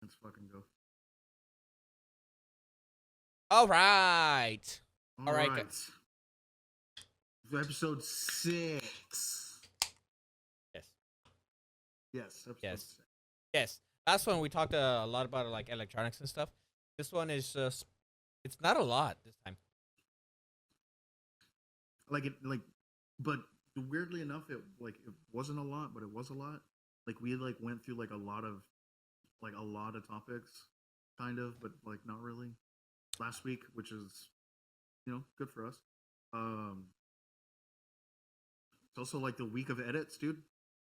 Let's fucking go. All right. All All right. right. Episode 6. Yes. Yes, episode Yes. 6. Yes. Last one we talked a lot about like electronics and stuff. This one is just it's not a lot this time. But weirdly enough, it wasn't a lot, but it was a lot. Like we went through a lot of topics, kind of, but like not really. Last week, which is good for us. Um, it's also like the week of edits, dude.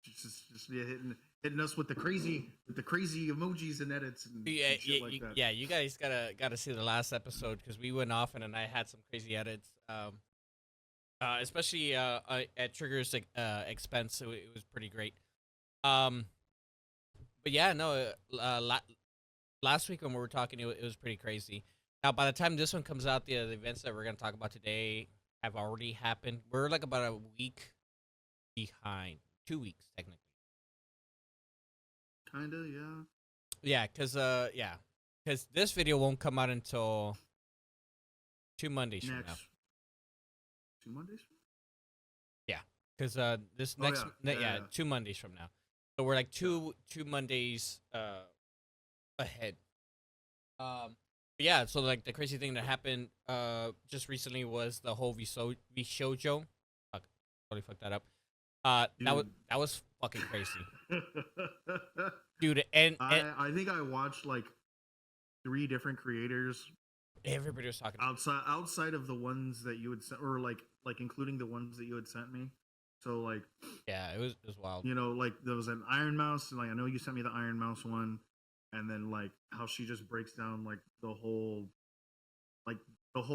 Just yeah, hitting us with the crazy emojis and edits and shit like that. Yeah. You guys gotta see the last episode because we went off and then I had some crazy edits. Especially at Trigger's expense, so it was pretty great. Um, but yeah, no. Last week when we were talking, it was pretty crazy. Now, by the time this one comes out, the events that we're gonna talk about today have already happened. We're like about a week behind, 2 weeks technically. Kinda, yeah. Because this video won't come out until 2 Mondays from now. Next 2 Mondays. Yeah, because this Oh next yeah. 2 Mondays from now. So we're like two Mondays ahead. But yeah, so like the crazy thing that happened just recently was the whole Vishojo. Fuck, totally fucked that up. That was fucking crazy, dude. And I think I watched like 3 different creators everybody was talking outside of the ones that you had sent, or like including the ones that you had sent me. So like, yeah, it was wild. Like there was an Iron Mouse, and like I know you sent me the Iron Mouse one, and then like how she just breaks down like the whole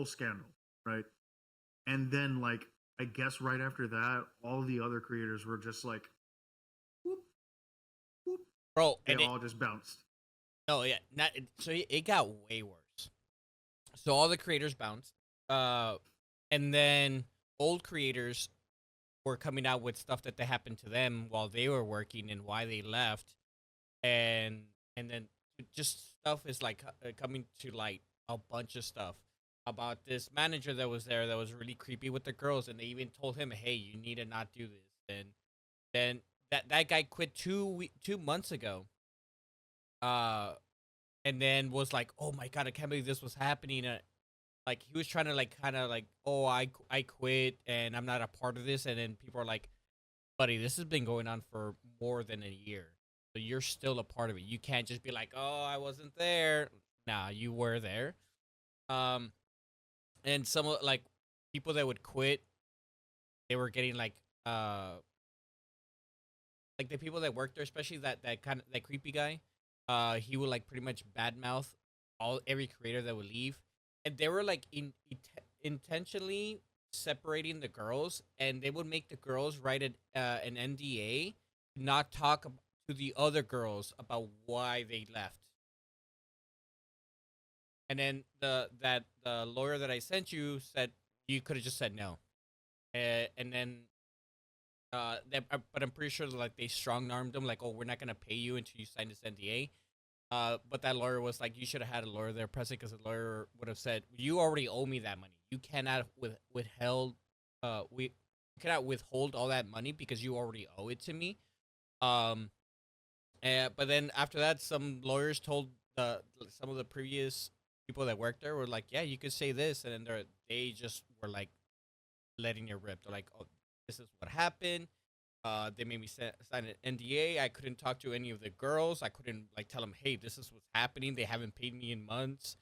scandal, right? And then like I guess right after that, all the other creators were just like, whoop, whoop. Bro, They all just bounced. No, yeah, not so it got way worse. So all the creators bounced, and then old creators were coming out with stuff that happened to them while they were working and why they left, and then just stuff is like coming to light, a bunch of stuff about this manager that was there that was really creepy with the girls, and they even told him, "Hey, you need to not do this." And then that guy quit 2 months ago. Uh, and then was like, "Oh my god, I can't believe this was happening." Like he was trying to like kind of like, "Oh, I quit and I'm not a part of this." And then people are like, "Buddy, this has been going on for more than a year, so you're still a part of it. You can't just be like, oh, I wasn't there.' Nah, you were there." Um, and some like people that would quit, they were getting like the people that worked there, especially that kind of that creepy guy. He would like pretty much badmouth every creator that would leave, and they were like intentionally separating the girls, and they would make the girls write an NDA, not talk to the other girls about why they left. And then the lawyer that I sent you said you could have just said no, and then but I'm pretty sure like they strong armed them, like, oh, we're not gonna pay you until you sign this NDA. But that lawyer was like, you should have had a lawyer there present because the lawyer would have said, you already owe me that money. You cannot we cannot withhold all that money because you already owe it to me. Um, but then after that, some lawyers told some of the previous people that worked there were like, yeah, you could say this, and then they just were like letting it rip. They're like, oh, this is what happened. They made me sign an NDA. I couldn't talk to any of the girls. I couldn't like tell them, hey, this is what's happening. They haven't paid me in months.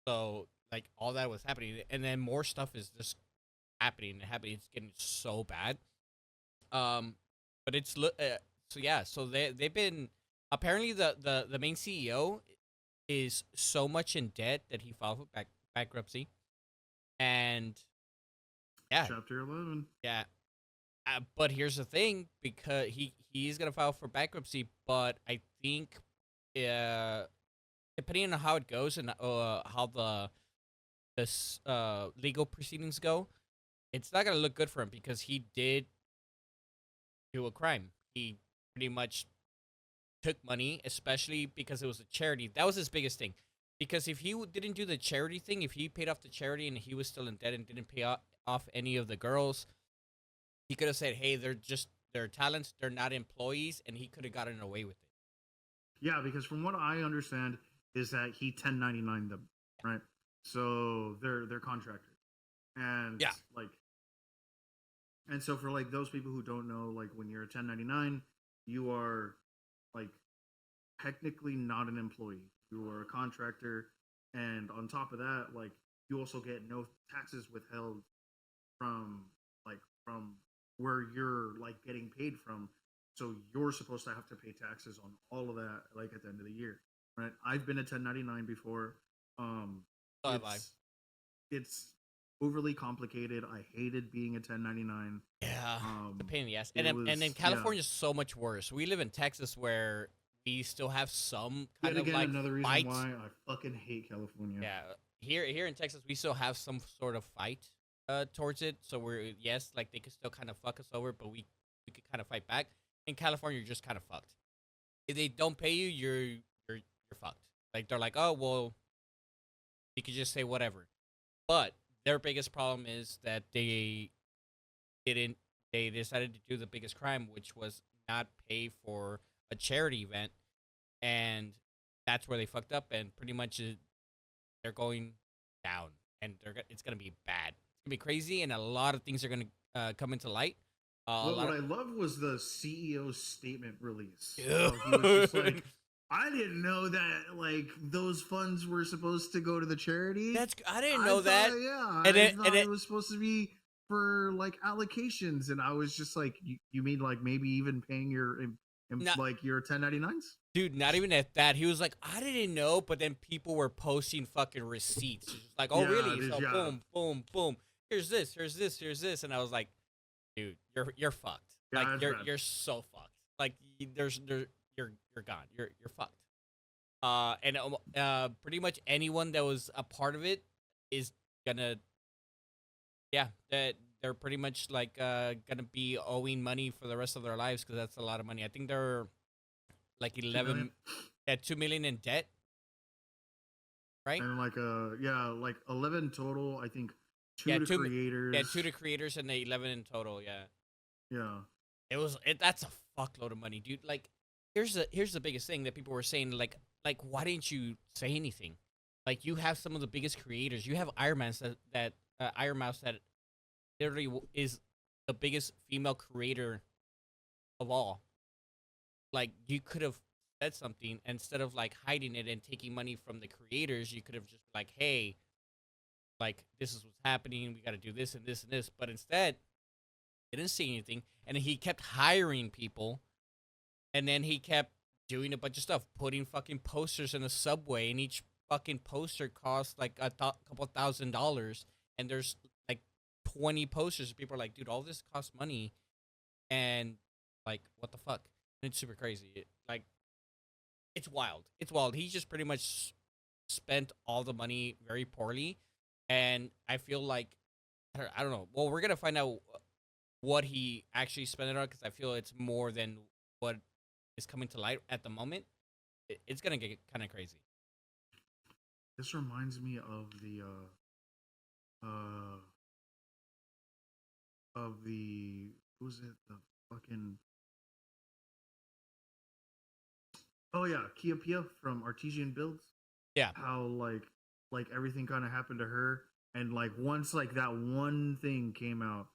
So like all that was happening, and then more stuff is just happening and happening. It's getting so bad. Um, but so yeah. So they've been apparently the main CEO is so much in debt that he filed for bankruptcy, and yeah, Chapter 11. yeah. But here's the thing, because he's gonna file for bankruptcy, but I think, depending on how it goes and how the legal proceedings go, it's not gonna look good for him because he did do a crime. He pretty much took money, especially because it was a charity. That was his biggest thing. Because if he didn't do the charity thing, if he paid off the charity and he was still in debt and didn't pay off any of the girls, he could have said, "Hey, they're talents, they're not employees," and he could have gotten away with it. Yeah, because from what I understand is that he 1099 them, right? So they're contractors, and Yeah. like, and so for like those people who don't know, like when you're a 1099, you are like technically not an employee. You are a contractor, and on top of that, like you also get no taxes withheld from from where you're like getting paid from. So you're supposed to have to pay taxes on all of that like at the end of the year, right? I've been a 1099 before. Um, So have I. it's overly complicated. I hated being a 1099. Yeah, the pain in the ass. It And then was yeah. California's so much worse. We live in Texas where we still have some kind Yet of again, like another reason fight. why I fucking hate California. Yeah, here in Texas, we still have some sort of fight towards it. So we're yes, like they could still kind of fuck us over, but we could kind of fight back. In California, you're just kind of fucked. If they don't pay you, you're fucked. Like they're like, oh well, you could just say whatever. But their biggest problem is that didn't they decided to do the biggest crime, which was not pay for a charity event, and that's where they fucked up. And pretty much they're going down, and it's gonna be bad. It's gonna be crazy, and a lot of things are gonna come into light. Well, what I loved was the CEO's statement release. Dude. He was just like, I didn't know that like those funds were supposed to go to the charity. I didn't know that. Yeah, And I then, thought it was supposed to be for like allocations, and I was just like, you mean like maybe even paying your like your 1099s? Dude, not even at that. He was like, I didn't know, but then people were posting fucking receipts. Just like, oh Yeah, really? So yeah. boom, boom, boom. Here's this, here's this, here's this, and I was like, dude, you're fucked. Yeah, Like that's bad. you're so fucked. Like you're gone. You're fucked. And pretty much anyone that was a part of it is gonna, yeah, that they're pretty much like gonna be owing money for the rest of their lives because that's a lot of money. I think they're like 11 at 2 million in debt, right? And like yeah, like 11 total. I think two Yeah, to two creators. yeah, 2 to creators and the 11 in total. Yeah, Yeah. that's a fuckload of money, dude. Like, here's the biggest thing that people were saying, like why didn't you say anything? Like, you have some of the biggest creators. You have Iron Mouse that Iron Mouse that literally is the biggest female creator of all. Like, you could have said something instead of like hiding it and taking money from the creators. You could have just like, hey, like this is what's happening. We got to do this and this and this. But instead, he didn't say anything, and he kept hiring people, and then he kept doing a bunch of stuff, putting fucking posters in the subway, and each fucking poster costs like couple $1,000, and there's like 20 posters. People are like, dude, all this costs money, and like, what the fuck? And it's super crazy. Like, it's wild. It's wild. He just pretty much spent all the money very poorly, and I feel like I don't know. Well, we're gonna find out what he actually spent it on because I feel it's more than what is coming to light at the moment. It's gonna get kind of crazy. This reminds me of the who's it, the fucking, oh yeah, Kia Pia from Artesian Builds. Yeah. How like everything kind of happened to her, and like once like that one thing came out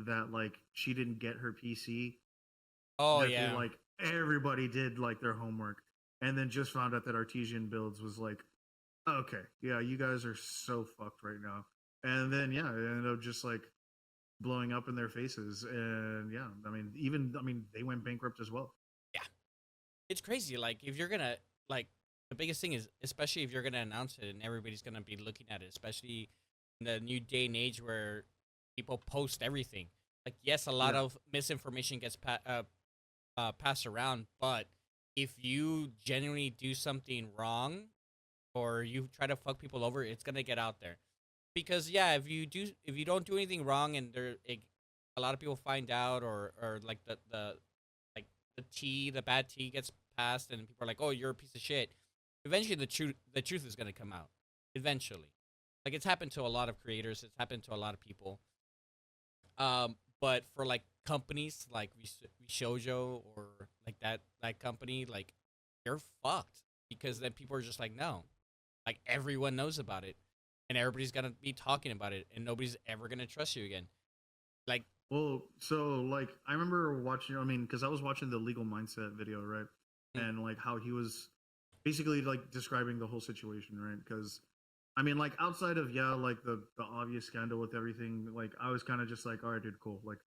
that like she didn't get her PC. Oh that yeah. they, like everybody did like their homework, and then just found out that Artesian Builds was like, okay, yeah, you guys are so fucked right now. And then yeah, it ended up just like blowing up in their faces, and yeah, I mean they went bankrupt as well. Yeah. It's crazy. Like, if you're gonna like, the biggest thing is, especially if you're gonna announce it and everybody's gonna be looking at it, especially in the new day and age where people post everything. Like, yes, a lot of misinformation gets passed around, but if you genuinely do something wrong or you try to fuck people over, it's gonna get out there. Because yeah, if you don't do anything wrong and a lot of people find out, or like the bad tea gets past, and people are like, "Oh, you're a piece of shit." Eventually, the truth is gonna come out. Eventually, like it's happened to a lot of creators. It's happened to a lot of people. But for like companies like Shoujo or like that company, like you're fucked because then people are just like, no, like everyone knows about it, and everybody's gonna be talking about it, and nobody's ever gonna trust you again. Like, Well, so like I remember watching. I mean, because I was watching the legal mindset video, right? mm, And like how he was basically like describing the whole situation, right? Because I mean, like outside of like the obvious scandal with everything, like I was kind of just like, all right, dude, cool. Like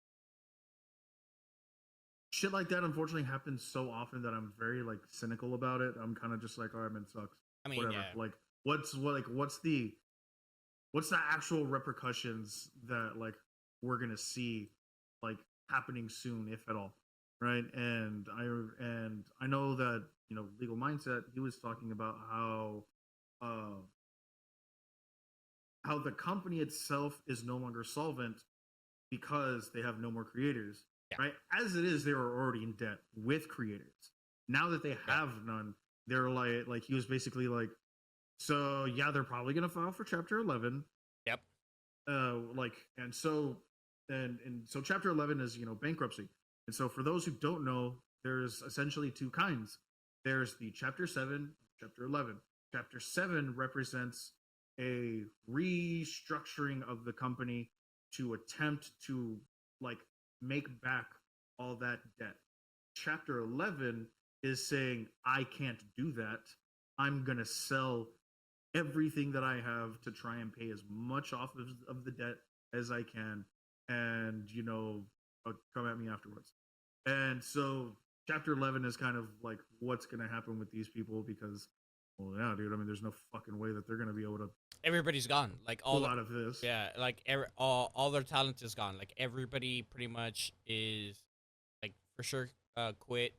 shit like that, unfortunately, happens so often that I'm very like cynical about it. I'm kind of just like, all right, man, sucks, I mean, whatever. yeah, Like, what's the actual repercussions that like we're gonna see like happening soon, if at all, right? And I know that legal mindset. He was talking about uh how the company itself is no longer solvent because they have no more creators, yeah, right? As it is, they were already in debt with creators. Now that they yeah, have none, they're like he was basically like, so yeah, they're probably gonna file for Chapter 11. yep, Like, and so Chapter 11 is bankruptcy. And so for those who don't know, there's essentially two kinds. There's the Chapter 7, Chapter 11. Chapter 7 represents a restructuring of the company to attempt to like make back all that debt. Chapter 11 is saying, I can't do that. I'm going to sell everything that I have to try and pay as much off of the debt as I can, and come at me afterwards. And so chapter 11 is kind of like what's going to happen with these people because, well, yeah, dude. I mean, there's no fucking way that they're going to be able to everybody's gone. Like pull out of this. yeah, like all their talent is gone. Like everybody pretty much is like for sure quit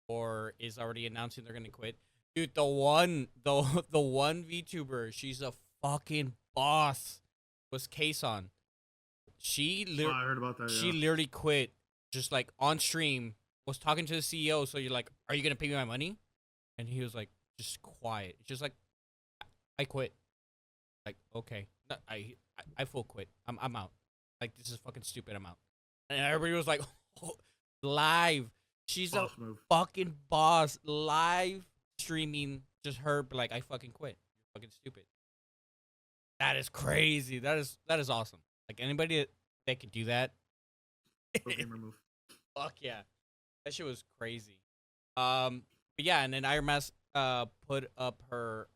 or is already announcing they're gonna quit. Dude, the one VTuber, she's a fucking boss. Was Case on? She Oh, I heard about that. she Yeah. literally quit just like on stream. Was talking to the CEO. So you're like, are you gonna pay me my money? And he was like, just quiet. Just like, I quit. Like, okay, no, I full quit. I'm out. Like this is fucking stupid. I'm out. And everybody was like, oh, live. She's a Boss move. fucking boss. Live streaming just her be like, I fucking quit. You're fucking stupid. That is crazy. That is awesome. Like anybody that could do that. Pro gamer move. Fuck yeah. That shit was crazy. But yeah, and then Iron Mask put up her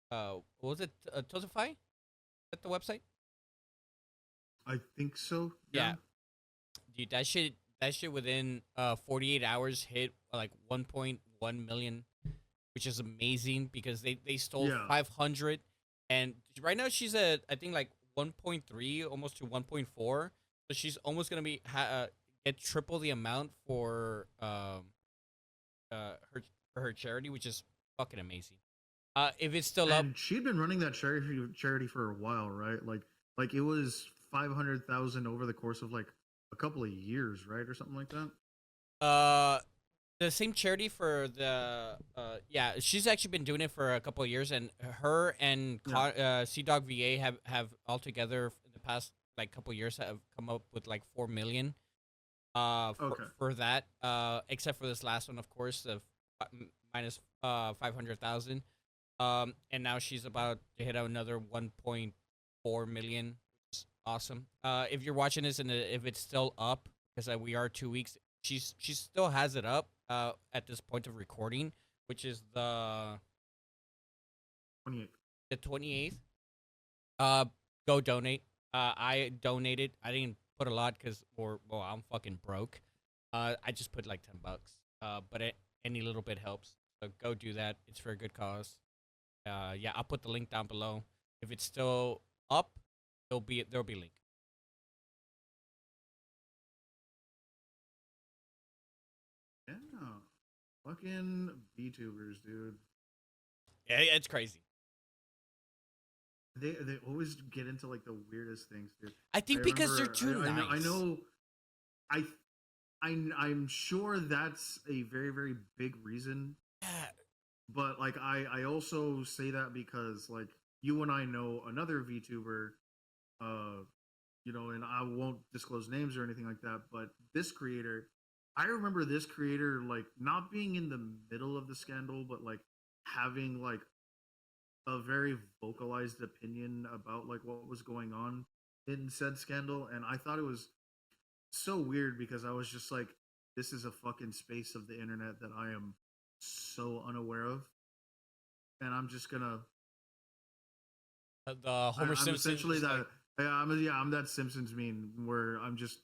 what was it, Tosify at the website? I think so. Yeah, Yeah. dude, that shit within 48 hours hit like 1.1 million, which is amazing because they stole Yeah. 500, and right now she's at I think like 1.3, almost to 1.4, so she's almost gonna be get triple the amount for her for her charity, which is fucking amazing. If it's still up, And she'd been running that charity for a while, right? Like it was 500,000 over the course of like a couple of years, right, or something like that. uh the same charity for the yeah, she's actually been doing it for a couple of years, and her and Yeah. Sea Dog VA have altogether in the past like couple of years have come up with like 4 million Okay. for that, except for this last one, of course, of minus 500,000. And now she's about to hit another 1.4 million, which is awesome. If you're watching this and if it's still up, because we are 2 weeks, she still has it up at this point of recording, which is the 28. 28th. Go donate. I donated. I didn't put a lot because well, I'm fucking broke. I just put like $10. But any little bit helps. So go do that. It's for a good cause. Yeah, I'll put the link down below. If it's still up, there'll be a link. Yeah. Fucking VTubers, dude. Yeah, it's crazy. They always get into like the weirdest things, dude. I think I because they're remember too I nice. know I I'm sure that's a very very big reason, Yeah. but like I also say that because like you and I know another VTuber, uh, and I won't disclose names or anything like that, but this creator, I remember this creator like not being in the middle of the scandal, but like having like a very vocalized opinion about like what was going on in said scandal, and I thought it was so weird because I was just like, this is a fucking space of the internet that I am so unaware of, and I'm just gonna. The Homer I'm Simpson essentially just like that. I'm that Simpsons meme where I'm just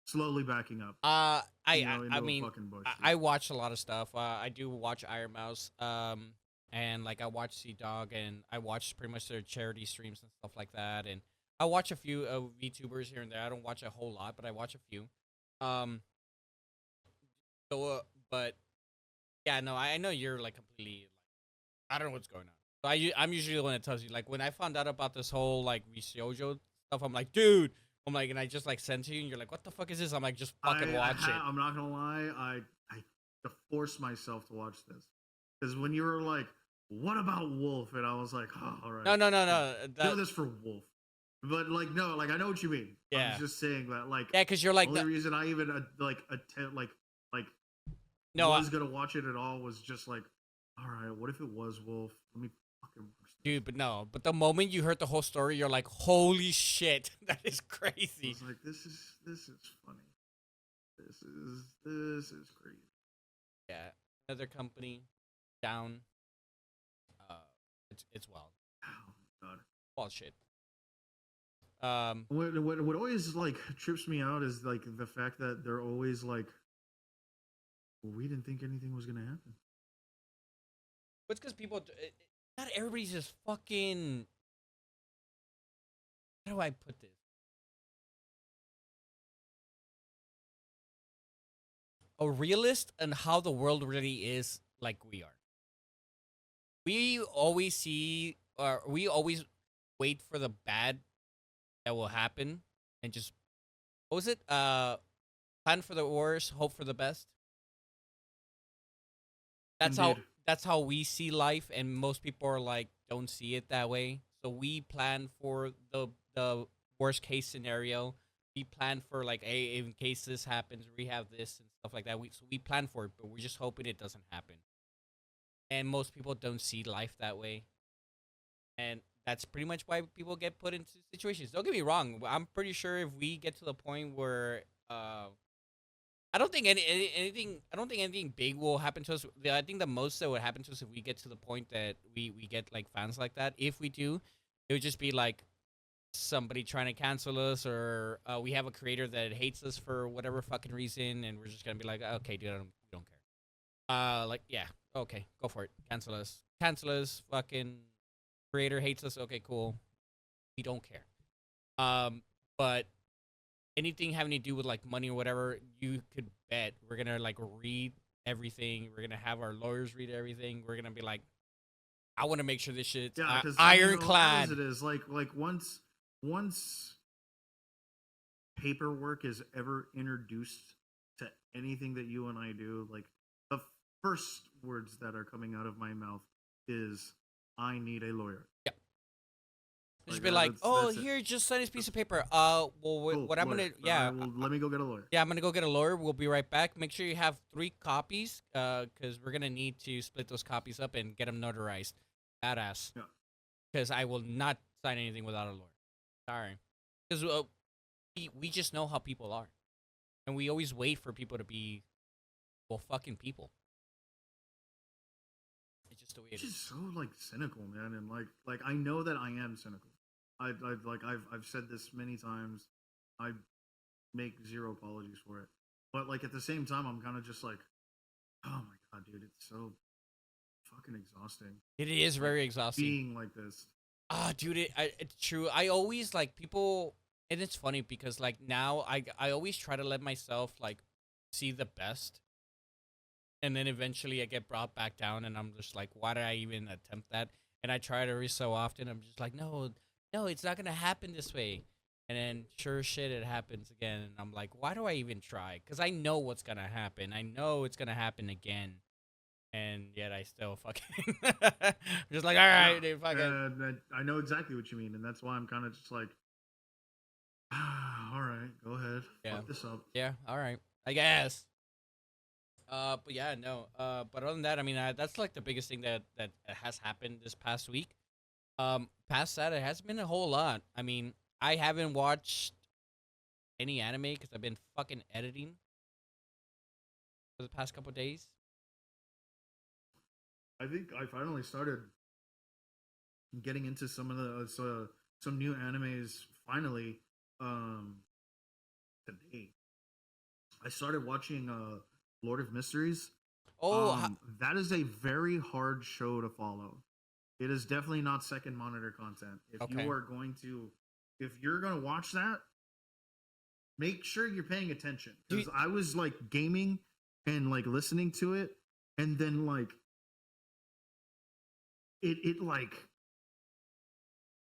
slowly backing up, I into a mean, fucking bush. I watch a lot of stuff. I do watch Iron Mouse, and like I watch Sea Dog, and I watch pretty much their charity streams and stuff like that. And I watch a few VTubers here and there. I don't watch a whole lot, but I watch a few. Um, so but yeah, no, I know you're like completely like I don't know what's going on. So I'm usually the one that tells you like when I found out about this whole like Shoujo stuff, I'm like, dude. I'm like, and I just like send to you, and you're like, "What the fuck is this?" I'm like, "Just fucking watch it." I'm not gonna lie. I to force myself to watch this because when you were like, "What about Wolf?" and I was like, "Oh, all right, No, no, no, yeah, no. do That this for Wolf." But like, no, like I know what you mean. I'm yeah, just saying that like yeah, because you're the like only the reason I even like attempt like no, was gonna watch it at all was just like, all right, what if it was Wolf? Let me fucking watch this. dude, but no, but the moment you heard the whole story, you're like, "Holy shit, that is I crazy." was like, this is funny. This is crazy. Yeah, another company down. Uh, it's wild, Oh my god. wild shit. Um, What always like trips me out is like the fact that they're always like, well, we didn't think anything was gonna happen. but it's because not everybody's just fucking. How do I put this? A realist and how the world really is, like we are. We always see, or we always wait for the bad that will happen, and just what was it? Plan for the worst, hope for the best. That's how Indeed. that's how we see life, and most people are like don't see it that way. So we plan for the worst case scenario. We plan for like, hey, in case this happens, we have this and stuff like that. We plan for it, but we're just hoping it doesn't happen. And most people don't see life that way, and that's pretty much why people get put into situations. Don't get me wrong. I'm pretty sure if we get to the point where I don't think anything. I don't think anything big will happen to us. I think the most that would happen to us if we get to the point that we get like fans like that. If we do, it would just be like somebody trying to cancel us, or we have a creator that hates us for whatever fucking reason, and we're just gonna be like, okay, dude, we don't care. Like yeah, okay, go for it, cancel us, cancel us. Fucking creator hates us. Okay, cool, we don't care. But anything having to do with like money or whatever, you could bet we're gonna like read everything. We're gonna have our lawyers read everything. We're gonna be like, I want to make sure this shit's Yeah, because as ironclad. it is, like once paperwork is ever introduced to anything that you and I do, like the first words that are coming out of my mouth is, "I need a lawyer." Yeah, just Like be like, oh, that's it. here, just sign this piece Just of paper. Well, cool what I'm lawyer. gonna, I yeah, will let me go get a lawyer. yeah, I'm gonna go get a lawyer. We'll be right back. Make sure you have 3 copies, because we're gonna need to split those copies up and get them notarized. Badass. Yeah. Because I will not sign anything without a lawyer. Sorry. Because we just know how people are. And we always wait for people to be, well, fucking people. It's just the way it It's is. just so like cynical, man, and like I know that I am cynical. I've said this many times. I make zero apologies for it, but like at the same time, I'm kind of just like, oh my god, dude, it's so fucking exhausting. It is Like very exhausting. being like this. Ah, dude, it's true. I always, like, people, and it's funny because, like, now I always try to let myself, like, see the best. And then eventually I get brought back down, and I'm just like, why did I even attempt that? And I try it every so often. I'm just like, no, no, it's not gonna happen this way. And then sure shit, it happens again, and I'm like, why do I even try? Because I know what's gonna happen. I know it's gonna happen again, and yet I still fucking just like, all Yeah, right, dude, fucking I know exactly what you mean, and that's why I'm kind of just like, all right, go ahead, yeah, fuck this up. yeah, all right, I guess. But yeah, no. But other than that, I mean, that's like the biggest thing that has happened this past week. Past that, it hasn't been a whole lot. I mean, I haven't watched any anime because I've been fucking editing for the past couple days. I think I finally started getting into some of the some new animes finally today. I started watching Lord of Mysteries. Oh, That is a very hard show to follow. It is definitely not second monitor content. okay. If you're gonna watch that, make sure you're paying attention. Do Because I was like gaming and like listening to it, and then like it like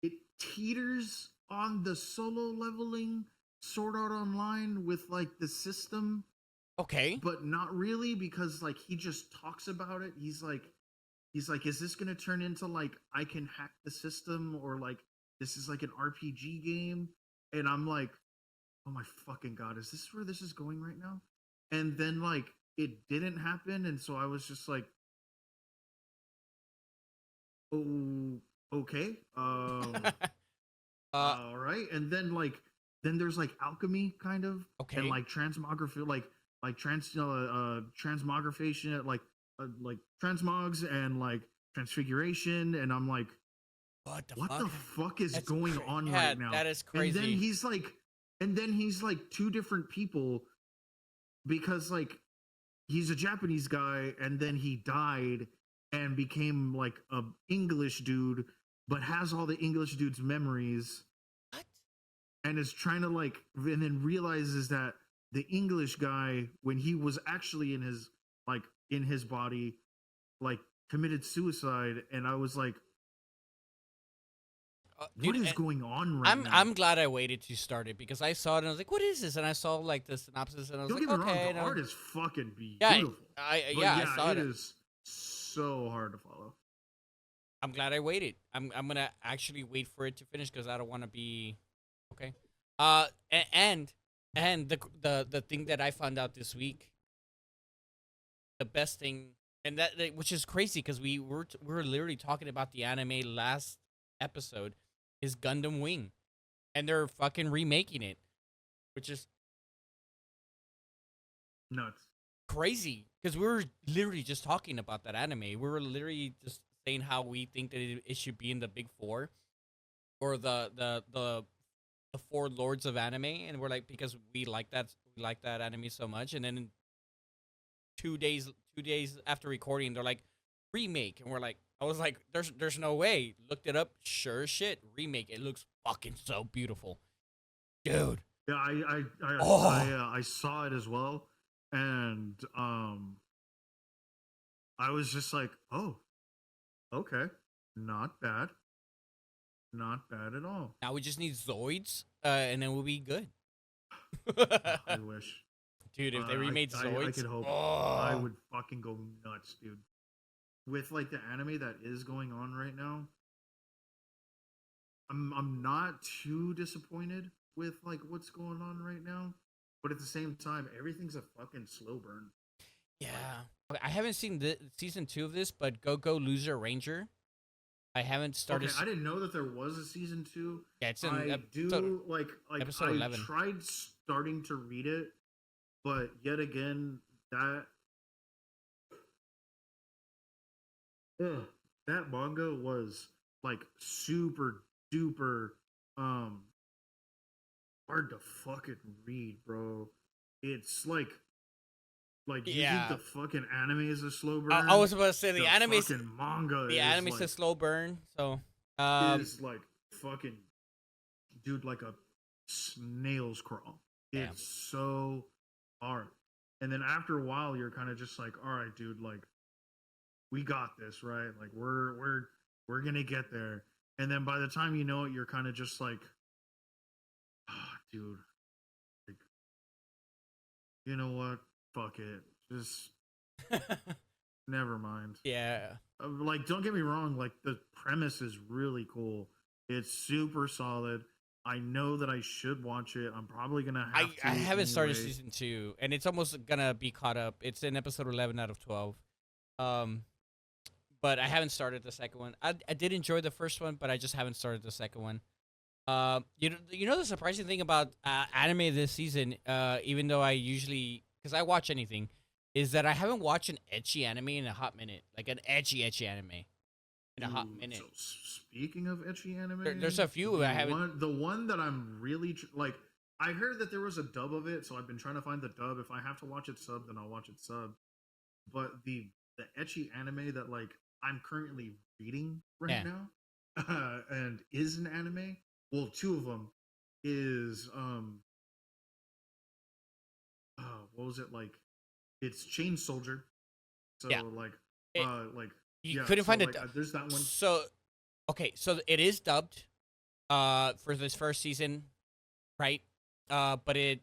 it teeters on the solo leveling Sword Art Online with like the system, okay. but not really because like he just talks about it. He's like, is this gonna turn into like I can hack the system or like this is like an RPG game? And I'm like, oh my fucking god, is this where this is going right now? And then like it didn't happen, and so I was just like, oh, okay, uh, all right. And then there's like alchemy kind of, and okay. like transmography, like transmogrification, like transmogs and like transfiguration, and I'm like, What the what fuck? the fuck is going on Yeah, right now? that is And then crazy. he's like two different people because like he's a Japanese guy and then he died and became like a English dude, but has all the English dude's memories What? and is trying to like, and then realizes that the English guy, when he was actually in his body, like committed suicide. And I was like, what Dude, is going on right I'm now? I'm glad I waited to start it because I saw it and I was like, "What is this?" And I saw like the synopsis and I was Don't like, get me wrong, "Okay." the And art is fucking yeah, beautiful, but I yeah, saw it it. is so hard to follow. I'm glad I waited. I'm gonna actually wait for it to finish because I don't want to be okay. And the thing that I found out this week, the best thing, and which is crazy because we were literally talking about the anime last episode, is Gundam Wing, and they're fucking remaking it, which is Nuts. crazy because we were literally just talking about that anime. We were literally just saying how we think that it should be in the big four or the four lords of anime, and we're like because we like that anime so much, and then 2 days after recording, they're like remake, and we're like, I was like, there's no way. Looked it up, sure as shit, remake. It looks fucking so beautiful, dude. Yeah, Oh, I saw it as well, and I was just like, oh, okay, not bad, not bad at all. now we just need Zoids, and then we'll be good. I wish. Dude, if they remade I Zoids, could hope. I oh would fucking go nuts, dude. With like the anime that is going on right now, I'm not too disappointed with like what's going on right now, but at the same time, everything's a fucking slow burn. yeah. Like, Okay, I haven't seen the season 2 of this, but Go Loser Ranger. I haven't okay, started. I didn't know that there was a season two. Yeah, it's in I episode do like episode I 11. tried starting to read it, but yet again that ugh, that manga was like super duper um hard to fucking read, bro. It's like you think Yeah, the fucking anime is a slow I burn, was about to say the fucking manga the anime's a slow burn. So, is like fucking dude like a snail's crawl. damn. It's so hard. And then after a while you're kind of just like, all right, dude, like we got this, right? Like we're gonna get there. And then by the time you know it, you're kind of just like dude, like, you know what? Fuck it. Just never mind. Yeah. Like, don't get me wrong. Like, the premise is really cool. It's super solid. I know that I should watch it. I'm probably gonna have to I haven't started anyway. season 2, and it's almost gonna be caught up. It's in episode 11 out of 12. Um, but I haven't started the second one. I did enjoy the first one, but I just haven't started the second one. You know the surprising thing about anime this season, even though I usually, because I watch anything, is that I haven't watched an ecchi anime in a hot minute, like an ecchi anime in a hot Ooh, minute. so speaking of ecchi There's anime, a few I haven't. the one that I'm really like, I heard that there was a dub of it, so I've been trying to find the dub. If I have to watch it sub, then I'll watch it sub. But the ecchi anime that like I'm currently reading right Yeah. now, and is an anime. Well, two of them is what was it like? It's Chain Soldier. So Yeah. like It, like you yeah. couldn't So find like it. there's that one. So okay, so it is dubbed for this first season, right? But it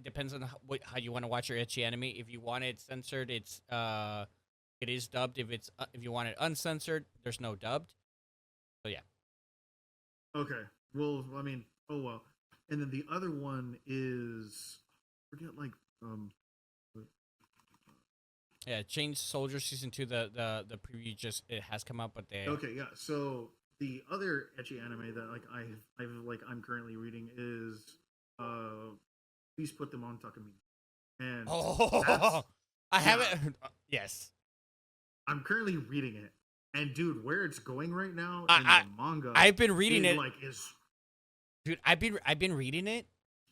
depends on how you want to watch your ecchi anime. If you want it censored, it is dubbed. If you want it uncensored, there's no dubbed. So yeah. Okay. Well, I mean, oh well. And then the other one is I forget like but- Yeah, Chain Soldier season 2. The preview just it has come out, but they okay, yeah. So the other ecchi anime that like I've like I'm currently reading is please put them on Takami. And that's oh I yeah, haven't. Yes, I'm currently reading it. And dude, where it's going right now in I the manga, I've been reading it it, like is dude. I've been reading it,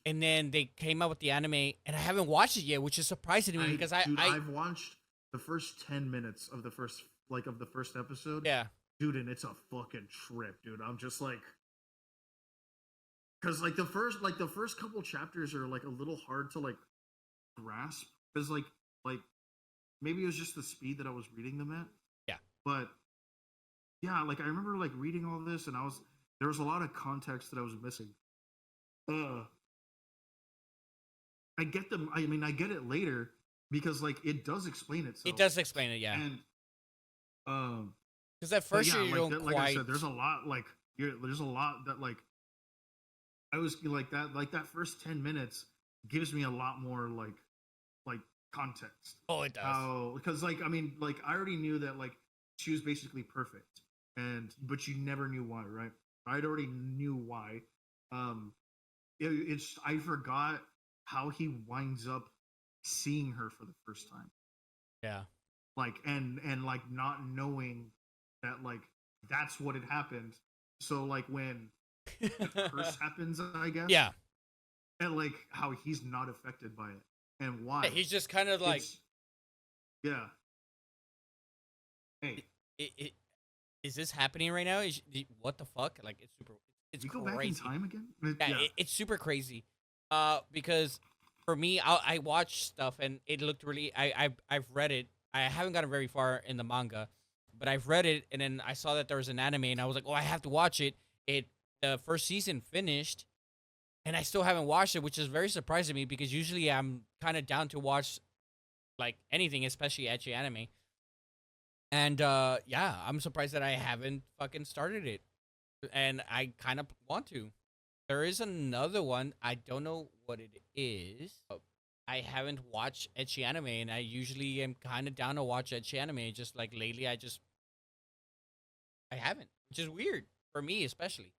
and then they came out with the anime, and I haven't watched it yet, which is surprising to me because I've watched the first 10 minutes of the first episode. yeah. Dude, and it's a fucking trip, dude. I'm just like, because like the first couple chapters are like a little hard to like grasp because like maybe it was just the speed that I was reading them at. Yeah. But yeah, like I remember like reading all this and there was a lot of context that I was missing. I get them. I mean, I get it later because like it does explain itself. It does explain it, yeah. And Because at but first yeah, you don't like I quite. said, there's a lot like there's a lot that like I was like that first 10 minutes gives me a lot more like context. Oh, it does. How because like I mean like I already knew that like she was basically perfect but you never knew why, right? I'd already knew why. It's I forgot how he winds up seeing her for the first time. Yeah. Like and like not knowing that like that's what had happened. So like when the curse happens, I guess. Yeah. And like how he's not affected by it and why. Yeah, he's just kind of like, yeah. Hey, is this happening right now? What the fuck? Like, it's super. It's you crazy. go back in time again? Yeah, it's super crazy. Because for me, I watch stuff and it looked really. I've read it. I haven't gotten very far in the manga, but I've read it and then I saw that there was an anime and I was like, oh, I have to watch it. The first season finished, and I still haven't watched it, which is very surprising to me because usually I'm kind of down to watch like anything, especially ecchi anime. And yeah, I'm surprised that I haven't fucking started it, and I kind of want to. There is another one. I don't know what it is. I haven't watched ecchi anime, and I usually am kind of down to watch ecchi anime. Just like lately, I haven't, which is weird for me, especially.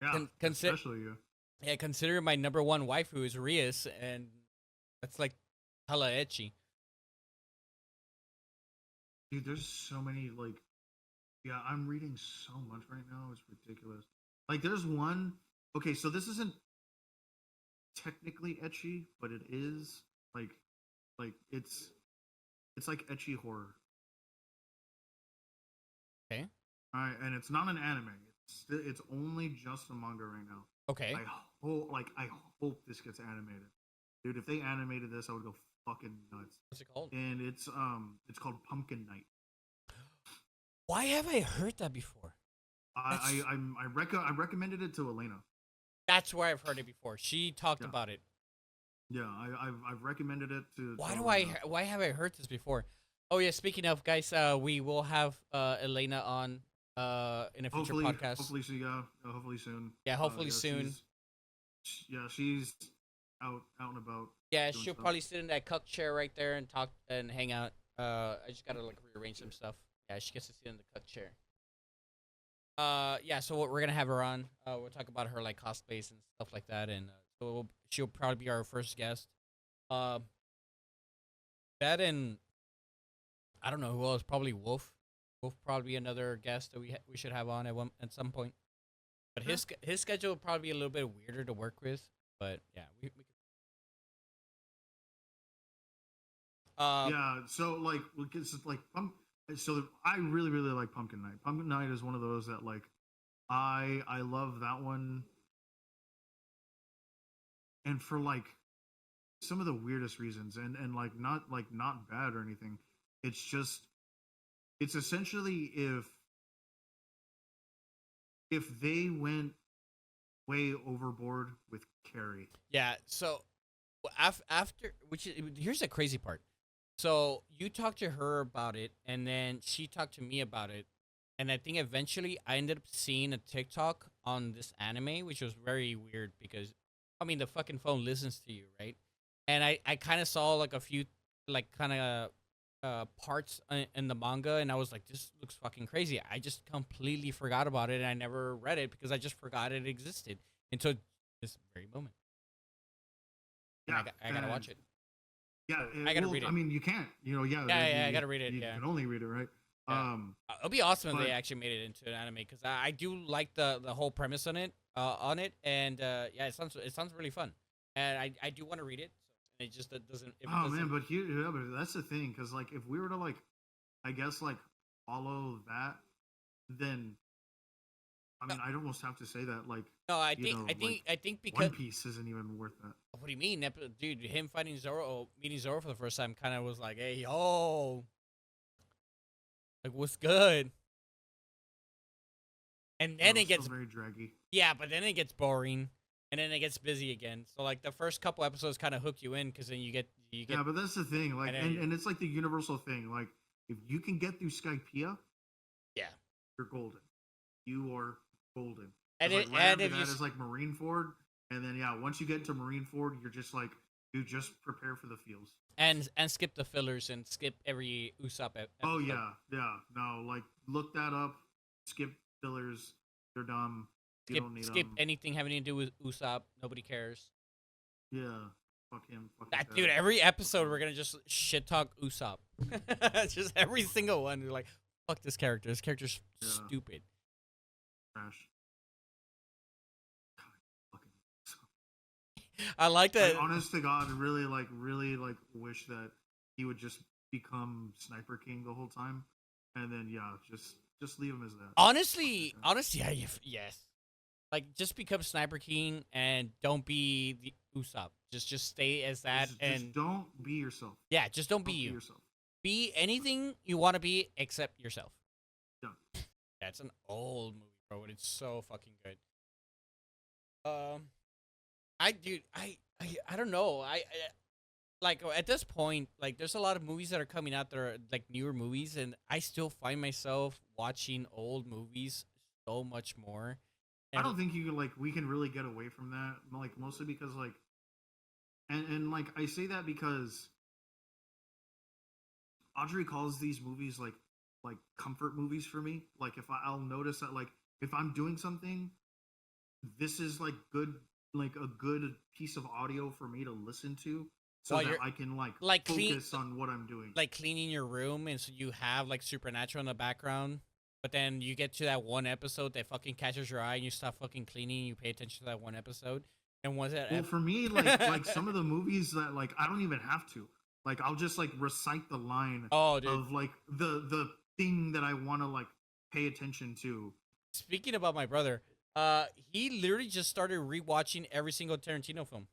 yeah, especially you. Yeah, consider my number one waifu is Rias, and that's like hella ecchi. Dude, there's so many like yeah, I'm reading so much right now, it's ridiculous. Like there's one okay, so this isn't technically ecchi, but it is like it's like ecchi horror. Okay. Alright, and it's not an anime. It's only just a manga right now. Okay. I hope this gets animated. Dude, if they animated this, I would go fucking nuts. What's it called? And it's called Pumpkin Night. Why have I heard that before? I recommended it to Elena. That's where I've heard it before. She talked Yeah, about it. yeah. I've recommended it to Why do everyone I? else. Why have I heard this before? Oh yeah. Speaking of guys, we will have Elena on in a future Hopefully, podcast. hopefully hopefully soon. Yeah, hopefully Yeah, soon. she's out and about Yeah, doing she'll stuff. probably sit in that cuck chair right there and talk and hang out. I just gotta like rearrange some stuff. Yeah, she gets to sit in the cuck chair. Yeah. So what we're gonna have her on. We'll talk about her like cosplays and stuff like that, and she'll probably be our first guest. Uh, that and I don't know who else. Probably Wolf. Wolf probably be another guest that we should have on at some point. But Yeah, his schedule will probably be a little bit weirder to work with. But yeah, we yeah. So like, it's like so I really like Pumpkin Night. Pumpkin Night is one of those that like I love that one, and for like some of the weirdest reasons, and like not bad or anything. It's just it's essentially if they went way overboard with Carrie. yeah. So after here's the crazy part. So you talked to her about it, and then she talked to me about it, and I think eventually I ended up seeing a TikTok on this anime, which was very weird because, I mean, the fucking phone listens to you, right? And I kind of saw like a few like kind of parts in the manga, and I was like, this looks fucking crazy. I just completely forgot about it, and I never read it because I just forgot it existed until this very moment, and Yeah, I gotta watch it. yeah. I gotta Well, read I it. mean, you can't. You know, yeah. Yeah, I gotta read it. You Yeah. can only read it, right? Yeah, it'll be awesome if But they actually made it into an anime because I do like the whole premise on it, and yeah, it sounds really fun, and I do want to read it. So it just doesn't if it oh man, doesn't. but here, yeah, but that's the thing, because like if we were to like, I guess like follow that, then I No, mean, I'd almost have to say that like no, like I think because One Piece isn't even worth that. what do you mean, dude? Him fighting Zoro, meeting Zoro for the first time, kind of was like, hey, yo, like what's good? And No, then it still gets very draggy. yeah, but then it gets boring, and then it gets busy again. So like the first couple episodes kind of hook you in because then you get Yeah, but that's the thing. Like, and then and it's like the universal thing. Like, if you can get through Skypiea, yeah. you're golden. You are golden. And Because like it right and after if you that is like Marineford, and then yeah, once you get into Marineford, you're just like, dude, just prepare for the feels. and skip the fillers and skip every Usopp Oh episode. yeah, yeah. No, like look that up. Skip fillers. They're dumb. You don't need Skip them. anything having to do with Usopp. Nobody cares. Yeah. Fuck him. Fuck his That head. dude. Every Fuck episode him. we're gonna just shit talk Usopp. Just every single one. We're like, fuck this character. This character's Yeah. stupid. Trash. God, fucking. I like Like that. honest to God, really like wish that he would just become Sniper King the whole time, and then yeah, just leave him as that. Fuck that guy. Honestly, yeah, yes. Like, just become Sniper King and don't be the Usopp. Just stay as that, Just and don't be yourself. yeah, just don't be Don't be you. yourself. Be anything you want to be except yourself. Yeah. That's an old movie, bro, and it's so fucking good. Dude, I don't know. Like at this point, like there's a lot of movies that are coming out that are like newer movies, and I still find myself watching old movies so much more. I And don't think you can like we can really get away from that. Like mostly because like and like I say that because Audrey calls these movies like comfort movies for me. Like if I'll notice that like if I'm doing something, this is like a good piece of audio for me to listen to so while that you're I can like like clean, focus on what I'm doing. like cleaning your room, and so you have like Supernatural in the background. But then you get to that one episode that fucking catches your eye, and you stop fucking cleaning. You pay attention to that one episode, and once that Well, for me, like some of the movies that like I don't even have to. Like I'll just like recite the line oh, dude. of like the thing that I want to like pay attention to. Speaking about my brother, he literally just started rewatching every single Tarantino film.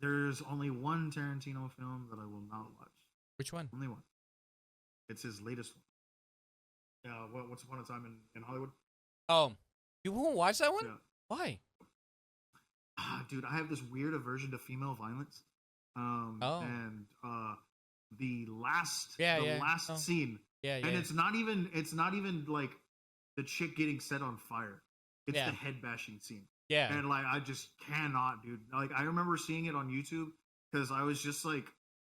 There's only one Tarantino film that I will not watch. Which one? Only one. It's his latest one. Yeah, What's Upon a Time in Hollywood? Oh, you won't watch that one? Yeah. Why? Dude, I have this weird aversion to female violence. Oh, And the last yeah, the yeah. last Oh, scene, yeah, and yeah, it's not even like the chick getting set on fire. It's the yeah, head bashing scene. yeah. And like I just cannot, dude. Like I remember seeing it on YouTube because I was just like,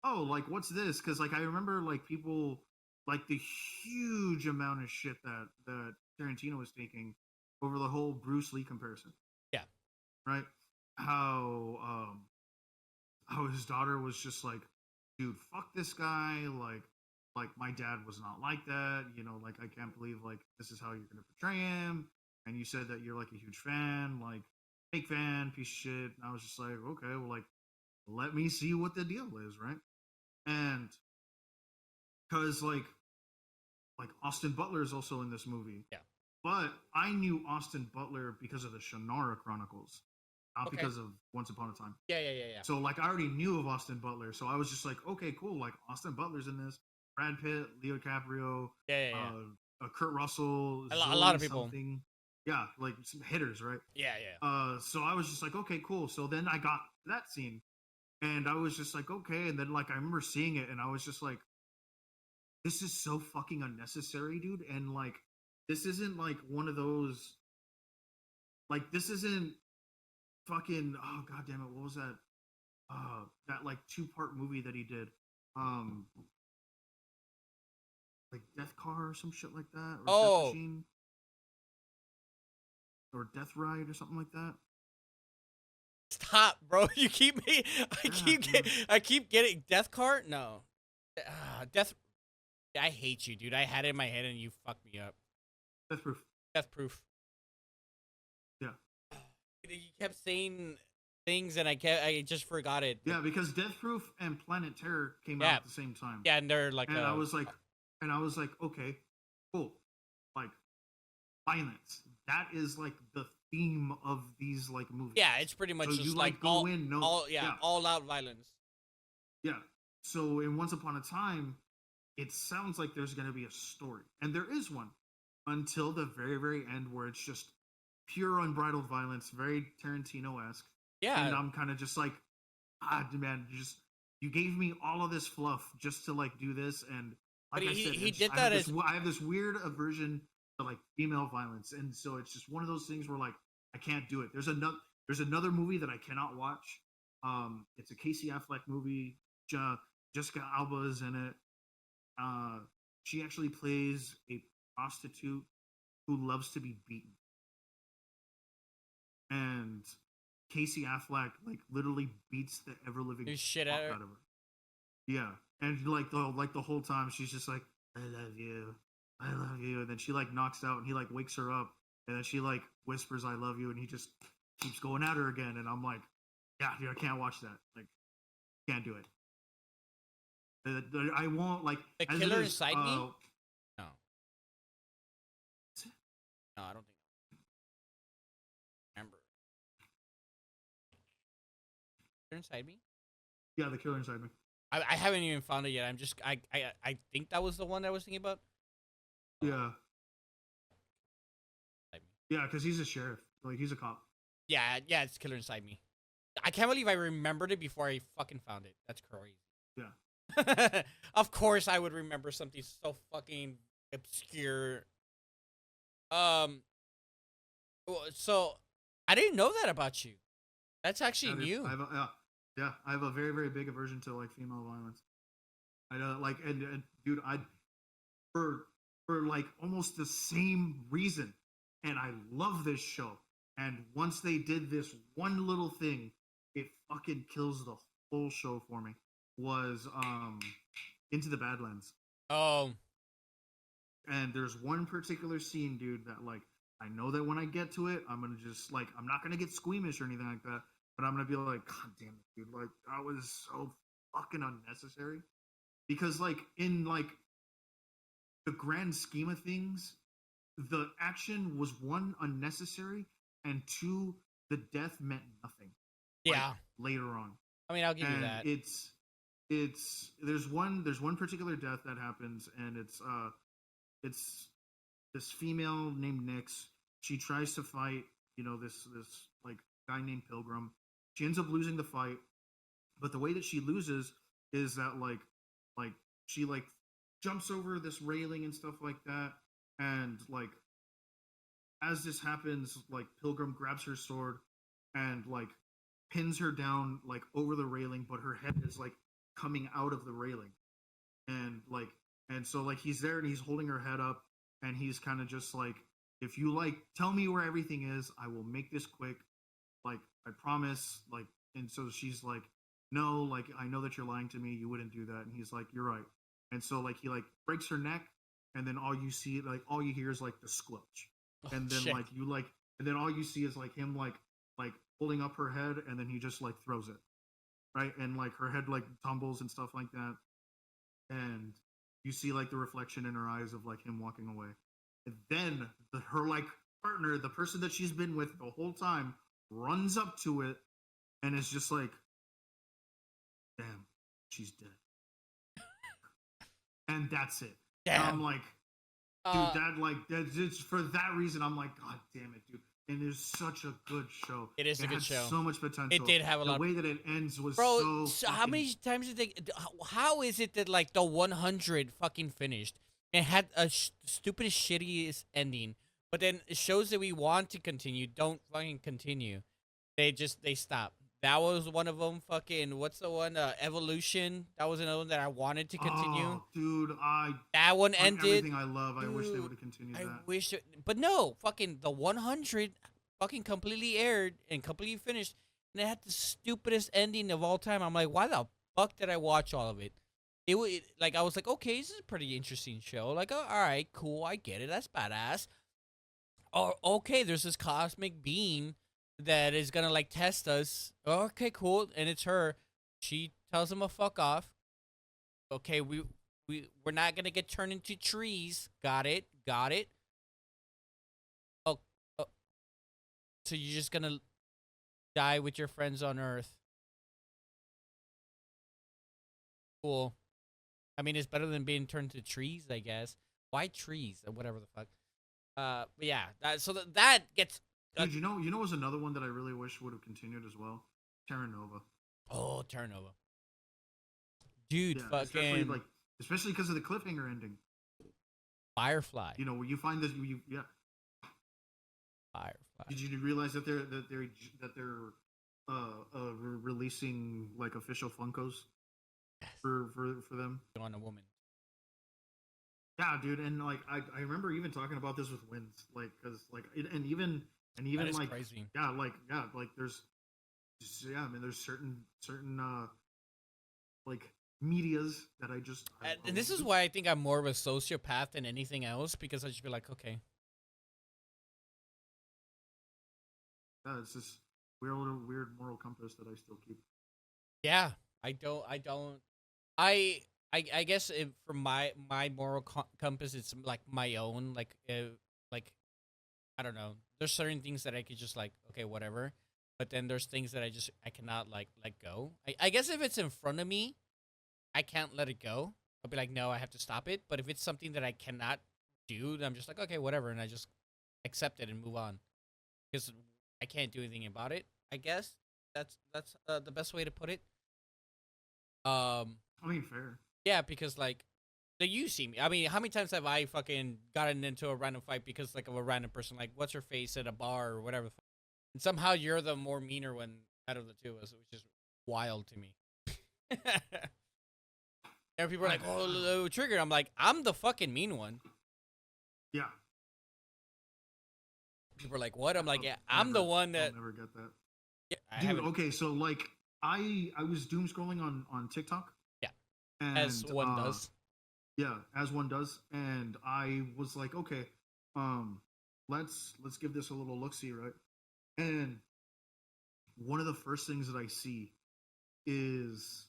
oh, like what's this? Because like I remember like people like the huge amount of shit that Tarantino was taking over the whole Bruce Lee comparison, Yeah. right? How how his daughter was just like, dude, fuck this guy. Like my dad was not like that. You know, like I can't believe like this is how you're gonna portray him. And you said that you're like a huge fan, like fake fan, piece of shit. And I was just like, okay, well, like let me see what the deal is, right? And because like Austin Butler is also in this movie, Yeah. but I knew Austin Butler because of the Shannara Chronicles, not Okay. because of Once Upon a Time. Yeah, yeah, yeah, yeah. So like I already knew of Austin Butler, so I was just like, okay, cool. Like Austin Butler's in this. Brad Pitt, Leo DiCaprio, Yeah, yeah, yeah. Kurt Russell, A lot Zoe of people. something. Yeah, like some hitters, right? Yeah, yeah. So I was just like, okay, cool. So then I got that scene, and I was just like, okay. And then like I remember seeing it, and I was just like, this is so fucking unnecessary, dude. And like, this isn't like one of those. Like, this isn't fucking. Oh god damn it! What was that? That like two-part movie that he did. Um, like Death Car or some shit like that, or Death Oh, Machine, or Death Ride or something like that. stop, bro. You keep me. Yeah, dude. I keep getting Death Cart. No, Death. I hate you, dude. I had it in my head and you fucked me up. Death Proof. Death Proof. Yeah, You kept saying things and I just forgot it. yeah, because Death Proof and Planet Terror came out Yeah, at the same time, yeah, and they're like and I was like, okay, cool, like violence. That is like the theme of these like movies. yeah, it's pretty So much you just like like go in, no, yeah, yeah, all out violence. yeah. So in Once Upon a Time, it sounds like there's going to be a story, and there is one until the very, very end, where it's just pure unbridled violence, very Tarantino esque. And Yeah, I'm kind of just like, ah, man, you gave me all of this fluff just to like do this, and but like I said, he it's just, did that as I have this weird aversion to like female violence, and so it's just one of those things where like I can't do it. There's another movie that I cannot watch. It's a Casey Affleck movie. Jessica Alba is in it. uh, she actually plays a prostitute who loves to be beaten, and Casey Affleck like literally beats the ever living new shit fuck at her. out of her. Yeah, and like the whole time she's just like, "I love you, I love you," and then she like knocks out, and he like wakes her up, and then she like whispers, "I love you," and he just keeps going at her again, and I'm like, yeah, dude, I can't watch that. Like, can't do it. I won't like The as it Killer is. Inside Me? No, no, I don't think I remember. Killer Inside Me? Yeah, the killer inside me. I haven't even found it yet. I'm just I think that was the one I was thinking about. Uh, Yeah, Inside Me. yeah, because he's a sheriff. Like he's a cop. Yeah, yeah, it's Killer Inside Me. I can't believe I remembered it before I fucking found it. That's Yeah. crazy. Of course, I would remember something so fucking obscure. Um, so I didn't know that about you. That's actually Yeah, dude. new. Yeah, I have a very, very big aversion to like female violence. I know, like, and dude, I for like almost the same reason, and I love this show. And once they did this one little thing, it fucking kills the whole show for me. Was Into the Badlands, Oh, and there's one particular scene, dude, that like I know that when I get to it, I'm gonna just like I'm not gonna get squeamish or anything like that, but I'm gonna be like, God damn it, dude, like that was so fucking unnecessary. Because like in like the grand scheme of things, the action was one unnecessary, and two, the death meant nothing. Like yeah. later on, I mean, I'll give you and that. it's there's one particular death that happens, and it's this female named Nyx. She tries to fight this like guy named Pilgrim. She ends up losing the fight, but the way that she loses is that like she like jumps over this railing and stuff like that, and like as this happens, like Pilgrim grabs her sword and like pins her down like over the railing, but her head is like coming out of the railing, and like and so like he's there and he's holding her head up, and he's kind of just like, if you like tell me where everything is, I will make this quick, like I promise, like. And so she's like, no, like I know that you're lying to me, you wouldn't do that. And he's like, you're right. And so like he like breaks her neck, and then all you hear is like the squelch, Oh, and then shit. and then all you see is like him like holding up her head, and then he just like throws it, right, and like her head like tumbles and stuff like that, and you see like the reflection in her eyes of like him walking away, and then her like partner, the person that she's been with the whole time, runs up to it, and it's just like, damn, she's dead, and that's it. And I'm Damn. like, dude, that's just for that reason. I'm like, God damn it, dude. And it's such a good show. It is a good had show. So much potential. It did have a the lot. way that it ends was Bro, so. how many times did they? How is it that like the 100 fucking finished? It had a stupidest, shittiest ending, but then shows that we want to continue don't fucking continue. They stop. That was one of them. Fucking what's the one? Evolution. That was another one that I wanted to continue. Oh, dude, That one on ended. everything I love. I wish they Dude, would have continued I that. wish, but no, fucking the 100 fucking completely aired and completely finished, and it had the stupidest ending of all time. I'm like, why the fuck did I watch all of it? It was like I was like, okay, this is a pretty interesting show. Like, oh, all right, cool, I get it, that's badass. Oh, okay, there's this cosmic being that is gonna like test us. Okay, cool, and it's her. She tells him to fuck off. Okay, we're not gonna get turned into trees. Got it, got it. Oh, oh, so you're just gonna die with your friends on Earth? Cool. I mean, it's better than being turned to trees, I guess. Why trees or whatever the fuck? But yeah. That gets. Dude, you know, was another one that I really wish would have continued as well. Terra Nova. Oh, turnover. Dude, Yeah, fucking especially because of the cliffhanger ending. Firefly. You know, where you find this, yeah. Firefly. Did you realize that they're releasing like official Funkos Yes. for them? On a woman. Yeah, dude, and like I remember even talking about this with Wins, like because like and even That is like crazy. yeah, like there's I mean there's certain like medias that I just And this is why I think I'm more of a sociopath than anything else, because I just be like, okay. yeah, it's this weird moral compass that I still keep. Yeah, I don't. I guess for my moral compass, it's like my own. Like I don't know. There's certain things that I could just like, okay, whatever. But then there's things that I cannot like let go. I guess if it's in front of me, I can't let it go. I'll be like, no, I have to stop it. But if it's something that I cannot do, then I'm just like, okay, whatever, and I just accept it and move on, because I can't do anything about it. I guess that's the best way to put it. I mean, fair. Yeah, because like you see me. I mean, how many times have I fucking gotten into a random fight because like of a random person, like what's her face at a bar or whatever, and somehow you're the more meaner one out of the two of us, which is wild to me. And people are like, "Oh, triggered." I'm like, I'm the fucking mean one. Yeah. People are like, "What?" I'm like, "Yeah, I'll I'm the one that." I'll never get that. Yeah, I Dude, haven't. okay, so like I was doom scrolling on TikTok. Yeah, And as one does. Yeah, as one does. And I was like, okay, let's give this a little look see, right? And one of the first things that I see is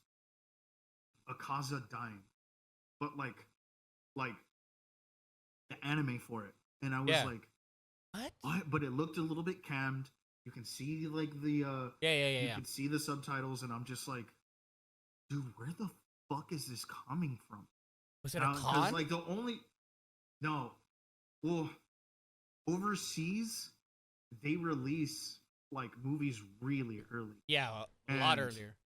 Akaza dying. But like the anime for it. And I was Yeah. like, What? But it looked a little bit cammed. You can see like the Yeah. you can see the subtitles, and I'm just like, dude, where the fuck is this coming from? Was it a Because con? like the only no, well, overseas they release like movies really early, Yeah, a lot and earlier.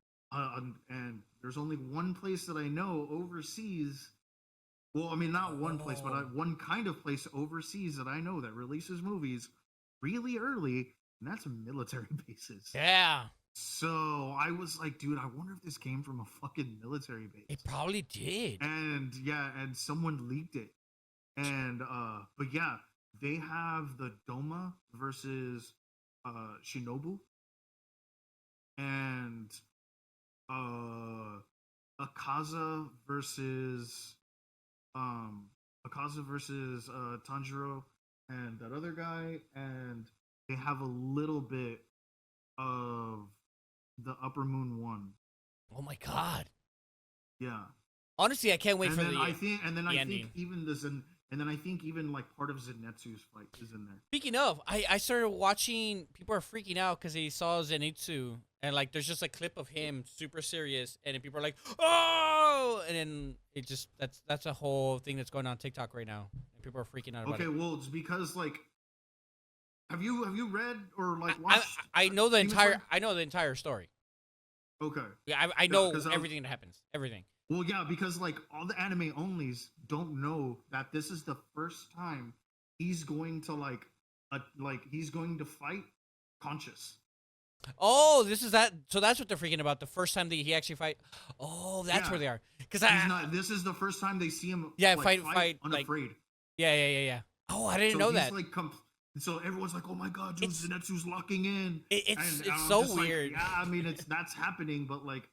and there's only one place that I know overseas. Well, I mean, not one place, but Oh, one kind of place overseas that I know that releases movies really early, and that's military bases. yeah. So I was like, dude, I wonder if this came from a fucking military It base. probably did. And yeah, and someone leaked it. And but yeah, they have the Doma versus Shinobu, and uh Akaza versus um Tanjiro and that other guy, and they have a little bit of the Upper Moon one. Oh my god. Yeah. Honestly, I can't wait And for then I think the ending. even and then I think even like part of Zenitsu's fight is in there. Speaking of, I started watching. People are freaking out because they saw Zenitsu, and like there's just a clip of him super serious, and then people are like, "Oh!" And then it just that's a whole thing that's going on TikTok right now, and people are freaking out about Okay, it. well, it's because like have you read or I like I, watched I know the Demon Slayer? entire story. Okay. Yeah, I Yeah, know because I was everything that happens. Everything. well, yeah, because like all the anime onlys don't know that this is the first time he's going to like he's going to fight conscious. Oh, this is that. So that's what they're freaking about. The first time that he actually fight. Oh, that's Yeah, where they are. Because he's not. This is the first time they see him yeah, like fight fight like unafraid. yeah. Oh, I didn't So know he's that. like, so everyone's like, "Oh my god, dude, It's Zenitsu's locking in," and it's I'm so just like, weird. "Yeah, I mean, it's that's happening, but It like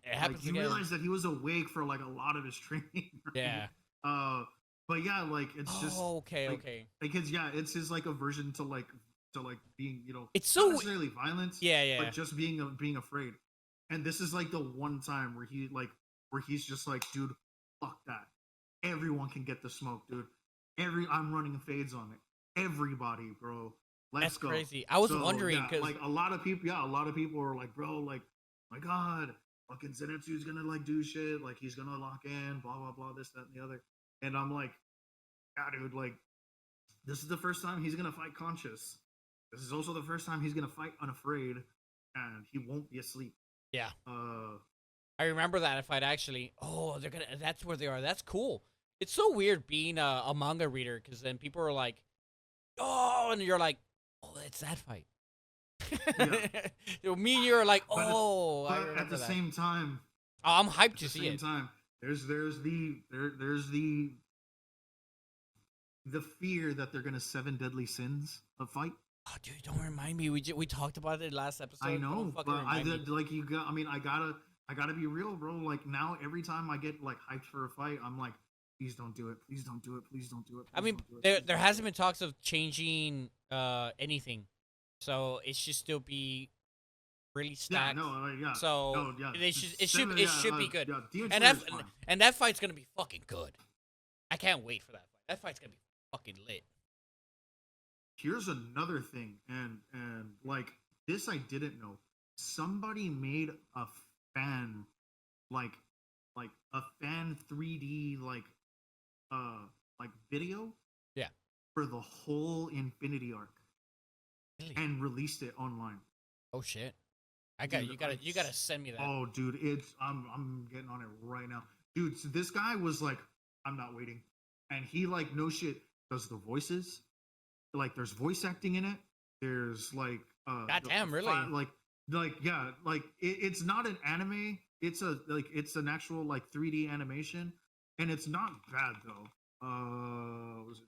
happens you again. realize that he was awake for like a lot of his training, right? Yeah. Uh, but yeah, like it's just Oh, okay, like okay. it's yeah, it's his like aversion to like being It's not so necessarily violence, yeah. but just being afraid. And this is like the one time where he's just like, dude, fuck that. Everyone can get the smoke, dude. I'm running fades on it. Everybody, bro. That's Let's go. crazy. I was So wondering yeah, because like a lot of people are like, bro, like, my God, fucking Zenitsu's gonna like do shit, like he's gonna lock in, blah blah blah, this, that, and the other. And I'm like, yeah, dude, like, this is the first time he's gonna fight conscious. This is also the first time he's gonna fight unafraid, and he won't be asleep. yeah, Uh, I remember that fight actually. Oh, they're gonna. That's where they are. That's cool. It's so weird being a manga reader because then people are like, oh, and you're like, oh, it's that fight. yeah, Me and you're like, but oh, I but at remember the that. same time, Oh, I'm hyped at to the see same it. time, there's the fear that they're gonna seven deadly sins of fight. Oh, dude, don't remind me. We talked about it last I episode. Don't know, fucking but remind me. like you got. I mean, I gotta be real, bro. Like now, every time I get like hyped for a fight, I'm like, please don't do it. Please don't do it. Please don't do it. I Please mean, don't do it. there Please there don't do hasn't it. been talks of changing anything, so it should still be really Yeah, stacked. no, yeah, So no, yeah. it should be good. Yeah. Demon And Slayer is fine. that fight's gonna be fucking good. I can't wait for that fight. That fight's gonna be fucking lit. Here's another thing, and like this, I didn't know. Somebody made a fan, like a fan 3D like video Yeah. for the whole Infinity arc Really? and released it online. Oh shit. Dude, You gotta send me that. oh, dude, it's I'm getting on it right now, dude. So this guy was like, I'm not waiting, and he like no shit does the voices. Like there's voice acting in it. There's like Goddamn, really? like yeah, like it's not an anime. It's it's an actual like 3D animation, and it's not bad though. Was it?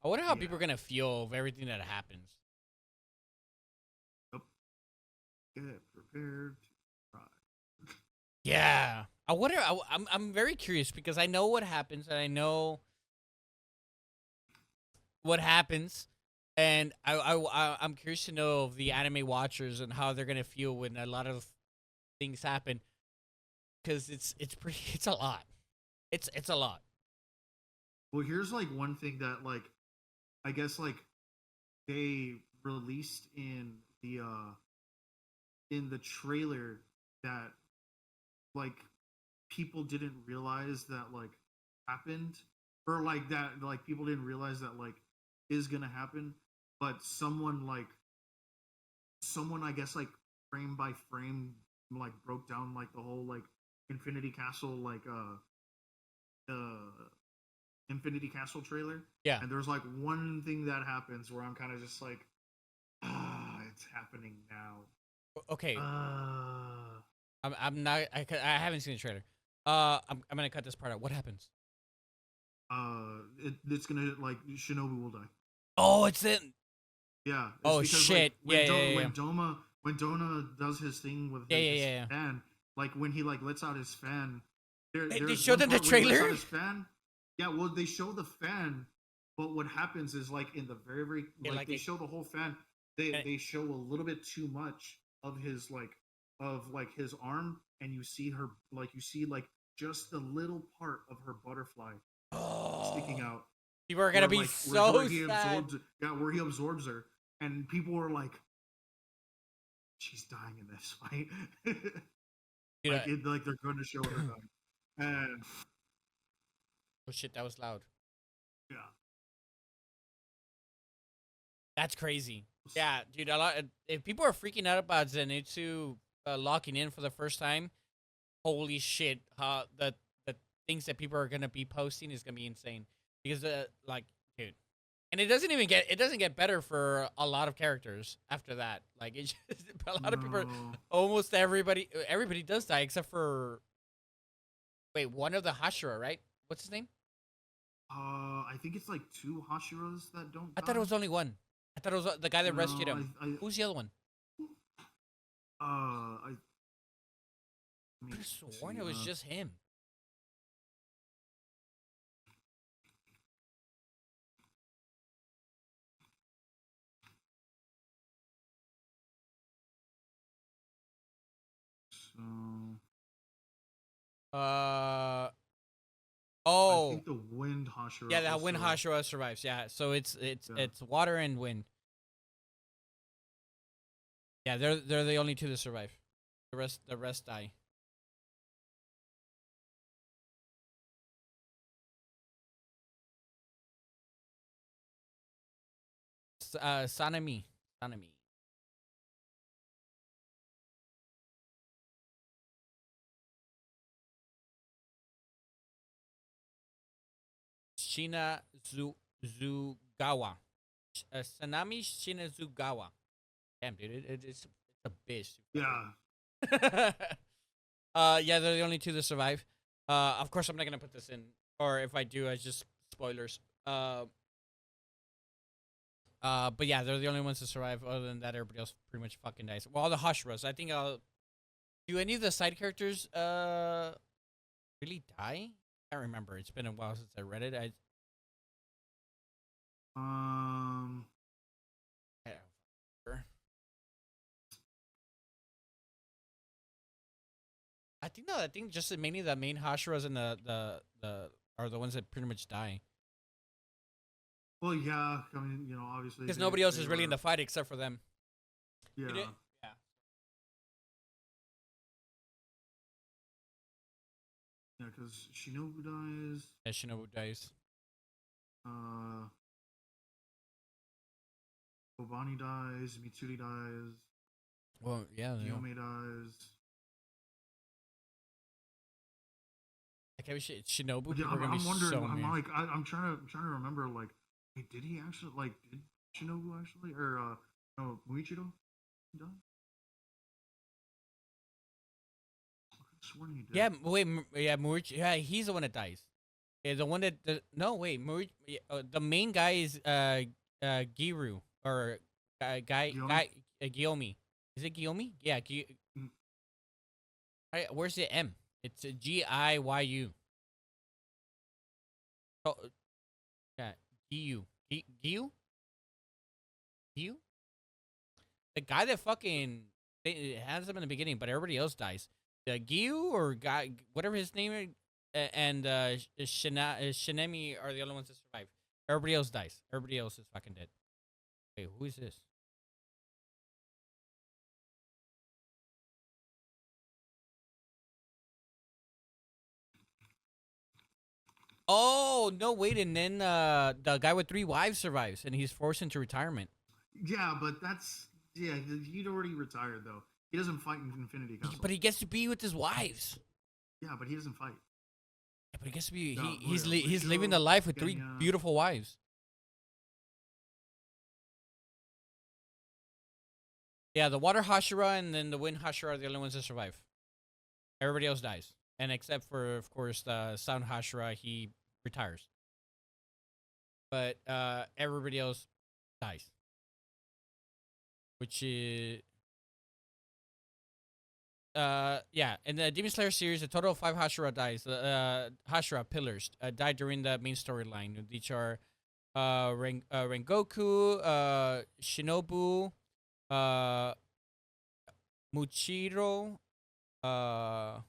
I wonder how Yeah. people are gonna feel of everything that happens. Yep. Get prepared to cry. Yeah. I wonder. I'm very curious because I know what happens and I know what happens, and I'm curious to know of the anime watchers and how they're gonna feel when a lot of things happen because it's pretty it's a lot. It's a lot. Well, here's like one thing that like I guess like they released in the trailer that like people didn't realize that like happened or like that, like people didn't realize that like is gonna happen, but someone I guess like frame by frame like broke down like the whole like Infinity Castle Infinity Castle trailer, Yeah. and there's like one thing that happens where I'm kind of just like, it's happening now. Okay. Uh, I'm not. I haven't seen the trailer. I'm gonna cut this part out. What happens? it's gonna like Shinobu will die. Oh, it's in. Yeah, it's Oh because like shit! Yeah, yeah, yeah, yeah, when Dona does his thing with yeah, yeah, his yeah, yeah. fan, like when he like lets out his fan, They there's showed one them the part where he lets out trailer. his fan. Yeah, well they show the fan, but what happens is like in the very Yeah, like like they it, show the whole fan. and They show a little bit too much of his like his arm, and you see her like you see like just the little part of her butterfly sticking oh, out people are gonna where be like so where he sad. absorbs where he absorbs her, and people were like, she's dying in this fight. Dude, Like they're going to show her dying, and oh shit, that was loud. yeah, That's crazy. Yeah, dude. A lot. If people are freaking out about Zenitsu locking in for the first time, holy shit! The things that people are gonna be posting is gonna be insane because like, dude, and it doesn't get better for a lot of characters after that. Like, it just, a lot of people, no, almost everybody does die except for wait, one of the Hashira, right? What's his name? I think it's like two Hashiras that don't I thought it die. was only one. I thought it was the guy that rescued No, him. Who's the other one? I I let could me have sworn see. it was just him. So Uh I oh, think the Wind Hashira yeah, that wind also. Hashira survives. Yeah, so Yeah. it's water and wind. Yeah, they're the only two that survive. The rest die. Sanami, Shina Zugawa, Sanami Shinazugawa. Damn, dude, it's a bitch. Yeah. Yeah, they're the only two that survive. Of course, I'm not gonna put this in, or if I do, it's just spoilers. But yeah, they're the only ones to survive. Other than that, everybody else pretty much fucking dies. Well, all the Hashiras. I think I'll do any of the side characters really die? I can't remember. It's been a while since I read it. Um. I don't remember. I think no. I think just mainly the main Hashiras and the are the ones that pretty much die Well, yeah. I mean, obviously because nobody else they is really in were. the fight except for them. Yeah. You did? Yeah. Yeah, because Shinobu dies. Yeah, Shinobu dies. Uh, Kobani dies. Mitsuri dies. Well, yeah. Gyome dies. Like, Shinobu, But yeah, people are gonna be I'm wondering. so mad. I'm trying to remember. Like, hey, did he actually did Shinobu actually or no Muichiro die? I could have sworn he did. Yeah, wait, yeah, Murichi, yeah, he's the one that dies. Yeah, the one that no, wait, the main guy is Giru or Gyome? Giyomi. Is it Giyomi? Yeah, Mm, where's the M? It's Giyu. Oh, yeah, Giyu. Giyu? Giyu? The guy that fucking it has him in the beginning, but everybody else dies. The Giyu or guy, whatever his name is, and Shinemi are the only ones that survive. Everybody else dies. Everybody else is fucking dead. Wait, who is this? Oh no, wait, and then the guy with 3 wives survives, and he's forced into retirement. Yeah, but that's he'd already retired though. He doesn't fight in Infinity Castle. But he gets to be with his wives. Yeah, but he doesn't fight. Yeah, but he gets to be Yeah, he's living Bushido, the life with 3 Genya. beautiful wives. Yeah, the water Hashira and then the wind Hashira are the only ones that survive. Everybody else dies, and except for, of course, the sound Hashira, he retires. But everybody else dies, which is yeah. In the Demon Slayer series, a total of 5 Hashira dies. Hashira pillars died during the main storyline, which are Rengoku, Shinobu, uh, Muchiro, uh,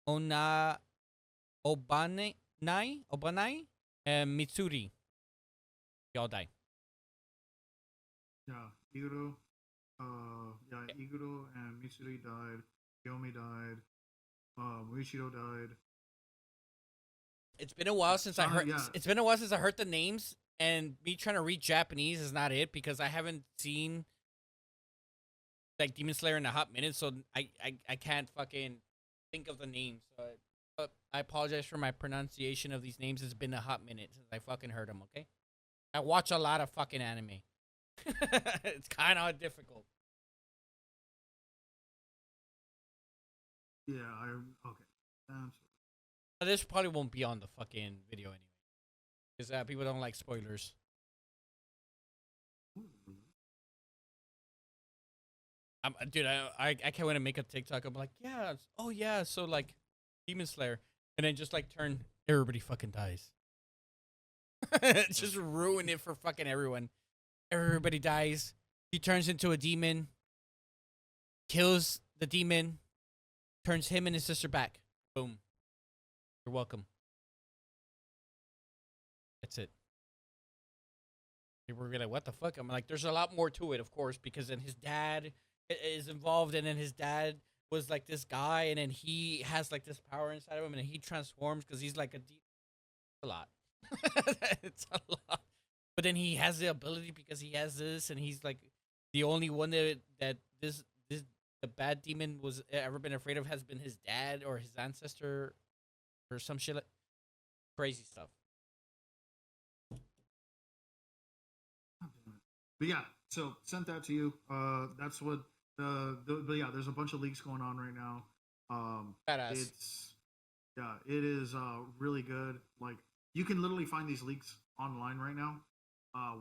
Ona, Obanai, and Mitsuri. They all die. Yeah, Iguro. Iguro and Mitsuri died. Yomi died. Muichiro died. It's been a while since I heard. Yeah. It's been a while since I heard the names, and me trying to read Japanese is not it because I haven't seen like Demon Slayer in a hot minute, so I can't fucking think of the names. So I apologize for my pronunciation of these names. It's been a hot minute since I fucking heard them. Okay, I watch a lot of fucking anime. It's kind of difficult. Yeah, okay. This probably won't be on the fucking video anyway, because people don't like spoilers. Dude, I can't wait to make a TikTok. I'm like, yeah, oh yeah, so like, Demon Slayer, and then just like turn, everybody fucking dies. Just ruin it for fucking everyone. Everybody dies. He turns into a demon, kills the demon, turns him and his sister back. Boom. You're welcome. That's it. People were like, what the fuck? I'm like, there's a lot more to it, of course, because then his dad is involved, and then his dad was like this guy, and then he has like this power inside of him, and he transforms because he's like a lot. It's a lot. But then he has the ability because he has this, and he's like the only one that this the bad demon was ever been afraid of has been his dad or his ancestor or some shit like crazy stuff. But yeah, so sent that to you. That's what but yeah, there's a bunch of leaks going on right now. Badass. It is really good. Like you can literally find these leaks online right now,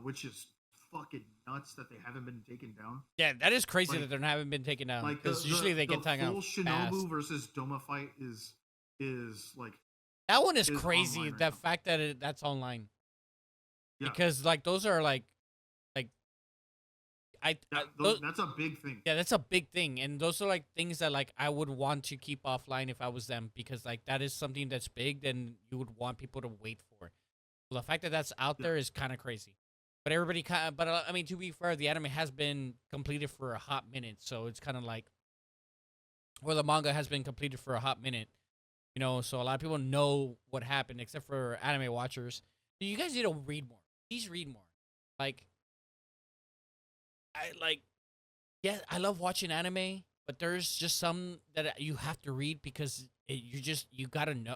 which is fucking nuts that they haven't been taken down. Yeah, that is crazy that they haven't been taken down. Like because usually they get taken out. The full Shinobu versus Doma fight is like that one is crazy. Right the now. fact that that's online. Yeah. Because like those are like that's a big thing. Yeah, that's a big thing, and those are like things that like I would want to keep offline if I was them, because like that is something that's big, then you would want people to wait for. Well, the fact that that's out there is kind of crazy. But everybody kind of, but I mean, to be fair, the anime has been completed for a hot minute, so it's kind of like, or the manga has been completed for a hot minute, you know. So a lot of people know what happened, except for anime watchers. You guys need to read more. Please read more. Like, yeah, I love watching anime, but there's just some that you have to read because you gotta know.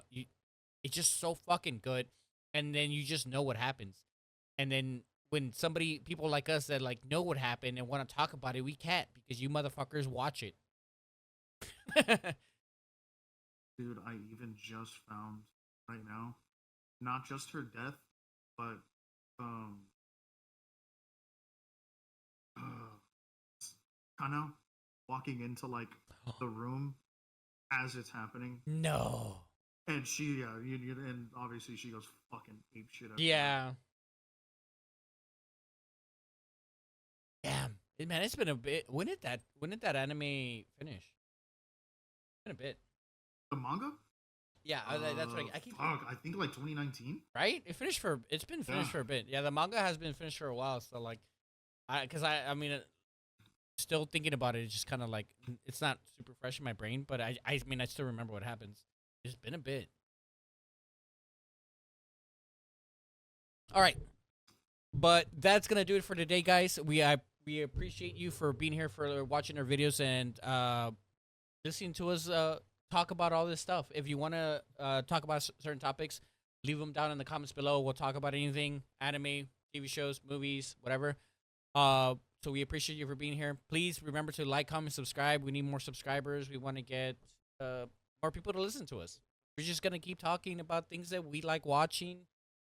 It's just so fucking good, and then you just know what happens, and then when people like us that like know what happened and want to talk about it, we can't because you motherfuckers watch it. Dude, I even just found right now, not just her death, but Kano walking into like the room as it's happening. No. And she, and obviously she goes fucking ape shit. Yeah. Damn, man, it's been a bit. When did that anime finish? It's been a bit. The manga? Yeah, that's right. I keep. Fuck, I think like 2019. Right? It's been finished for a bit. Yeah, the manga has been finished for a while. So like, I mean, still thinking about it. It's just kind of like it's not super fresh in my brain, but I mean, I still remember what happens. It's been a bit. All right. But that's gonna do it for today, guys. We appreciate you for being here, for watching our videos, and listening to us talk about all this stuff. If you want to talk about certain topics, leave them down in the comments below. We'll talk about anything: anime, TV shows, movies, whatever. So we appreciate you for being here. Please remember to like, comment, subscribe. We need more subscribers. We want to get more people to listen to us. We're just gonna keep talking about things that we like watching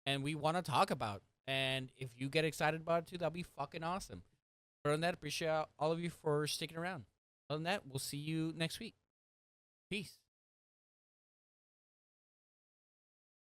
and we want to talk about. And if you get excited about it too, that'll be fucking awesome. Other than that, appreciate all of you for sticking around. Other than that, we'll see you next week. Peace.